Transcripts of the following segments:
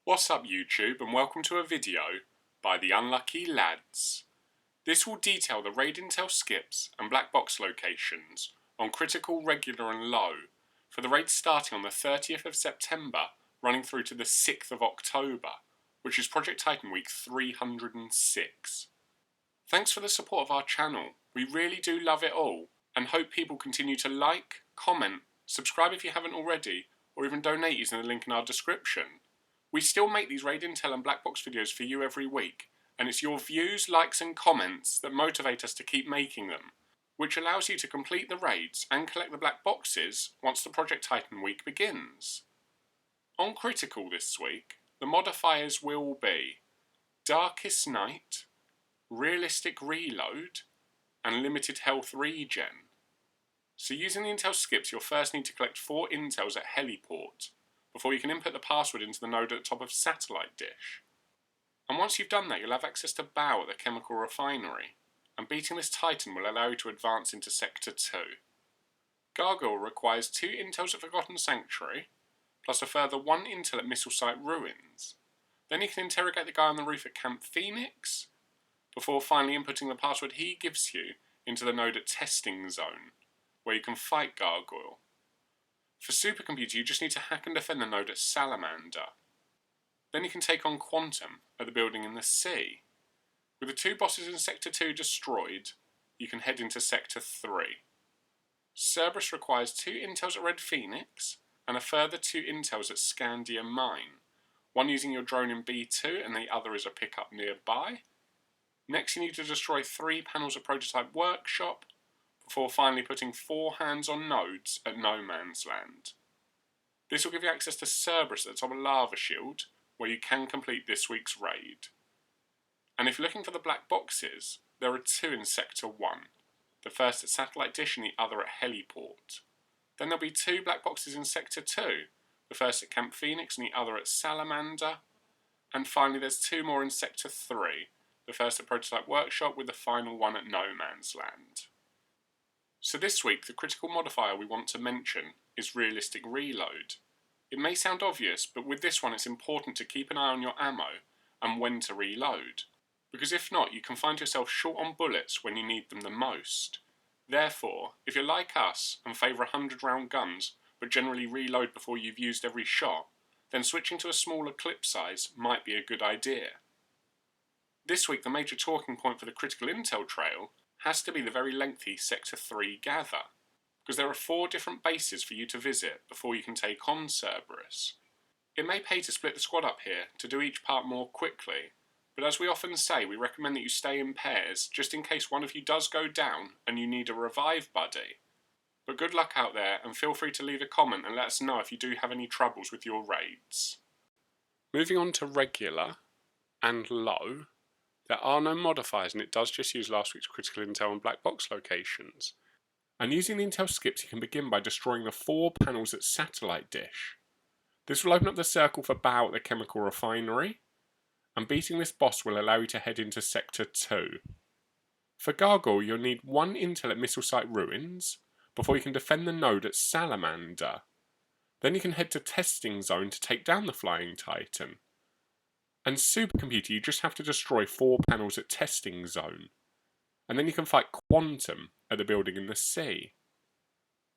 What's up YouTube, and welcome to a video by the Unlucky Lads. This will detail the raid intel skips and black box locations on critical, regular and low for the raid starting on the 30th of September running through to the 6th of October, which is Project Titan week 306. Thanks for the support of our channel, we really do love it all and hope people continue to like, comment, subscribe if you haven't already, or even donate using the link in our description. We still make these raid intel and black box videos for you every week, and it's your views, likes and comments that motivate us to keep making them, which allows you to complete the raids and collect the black boxes once the Project Titan week begins. On Critical this week, the modifiers will be Darkest Night, Realistic Reload, and Limited Health Regen. So using the intel skips, you'll first need to collect 4 intels at Heliport, before you can input the password into the node at the top of Satellite Dish. And once you've done that, you'll have access to Baal at the chemical refinery, and beating this Titan will allow you to advance into Sector 2. Gargoyle requires 2 intels at Forgotten Sanctuary, plus a further 1 intel at Missile Site Ruins. Then you can interrogate the guy on the roof at Camp Phoenix, before finally inputting the password he gives you into the node at Testing Zone, where you can fight Gargoyle. For Supercomputer, you just need to hack and defend the node at Salamander. Then you can take on Quantum at the building in the sea. With the 2 bosses in Sector 2 destroyed, you can head into Sector 3. Cerberus requires 2 intels at Red Phoenix, and a further 2 intels at Scandium Mine, one using your drone in B2 and the other is a pickup nearby. Next you need to destroy 3 panels of Prototype Workshop, before finally putting 4 hands-on nodes at No Man's Land. This will give you access to Cerberus at the top of Lava Shield, where you can complete this week's raid. And if you're looking for the black boxes, there are 2 in Sector 1, the first at Satellite Dish and the other at Heliport. Then there'll be 2 black boxes in Sector 2, the first at Camp Phoenix and the other at Salamander. And finally there's 2 more in Sector 3, the first at Prototype Workshop with the final one at No Man's Land. So this week, the critical modifier we want to mention is Realistic Reload. It may sound obvious, but with this one it's important to keep an eye on your ammo and when to reload, because if not, you can find yourself short on bullets when you need them the most. Therefore, if you're like us and favour 100-round guns, but generally reload before you've used every shot, then switching to a smaller clip size might be a good idea. This week, the major talking point for the critical intel trail has to be the very lengthy Sector 3 gather, because there are 4 different bases for you to visit before you can take on Cerberus. It may pay to split the squad up here to do each part more quickly, but as we often say, we recommend that you stay in pairs just in case one of you does go down and you need a revive buddy. But good luck out there, and feel free to leave a comment and let us know if you do have any troubles with your raids. Moving on to regular and low, there are no modifiers and it does just use last week's critical intel and black box locations. And using the intel skips you can begin by destroying the 4 panels at Satellite Dish. This will open up the circle for Baal at the chemical refinery, and beating this boss will allow you to head into Sector 2. For Gargoyle you'll need 1 intel at Missile Site Ruins, before you can defend the node at Salamander. Then you can head to Testing Zone to take down the Flying Titan. And Supercomputer, you just have to destroy 4 panels at Testing Zone. And then you can fight Quantum at the building in the sea.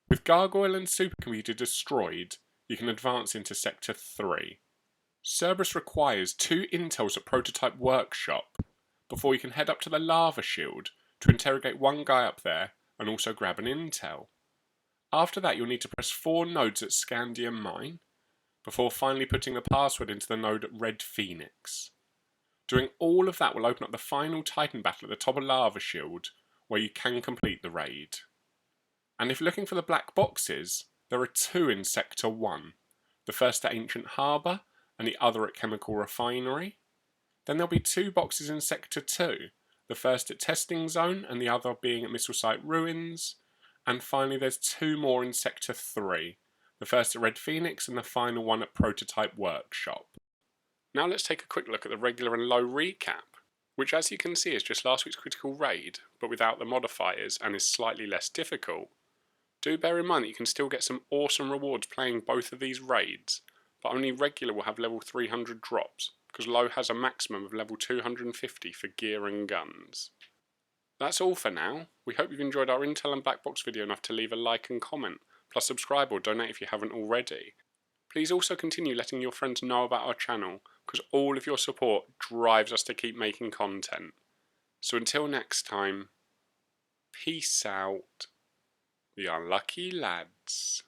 With Gargoyle and Supercomputer destroyed, you can advance into Sector 3. Cerberus requires 2 intels at Prototype Workshop, before you can head up to the Lava Shield to interrogate 1 guy up there and also grab an intel. After that you'll need to press 4 nodes at Scandium Mine, before finally putting the password into the node at Red Phoenix. Doing all of that will open up the final Titan battle at the top of Lava Shield, where you can complete the raid. And if looking for the black boxes, there are 2 in Sector 1, the first at Ancient Harbour and the other at Chemical Refinery. Then there'll be 2 boxes in Sector 2, the first at Testing Zone and the other being at Missile Site Ruins. And finally there's 2 more in Sector 3. The first at Red Phoenix and the final one at Prototype Workshop. Now let's take a quick look at the regular and low recap, which as you can see is just last week's critical raid, but without the modifiers and is slightly less difficult. Do bear in mind that you can still get some awesome rewards playing both of these raids, but only regular will have level 300 drops, because low has a maximum of level 250 for gear and guns. That's all for now. We hope you've enjoyed our Intel and Black Box video enough to leave a like and comment, plus subscribe or donate if you haven't already. Please also continue letting your friends know about our channel, because all of your support drives us to keep making content. So until next time, peace out, the unlucky lads.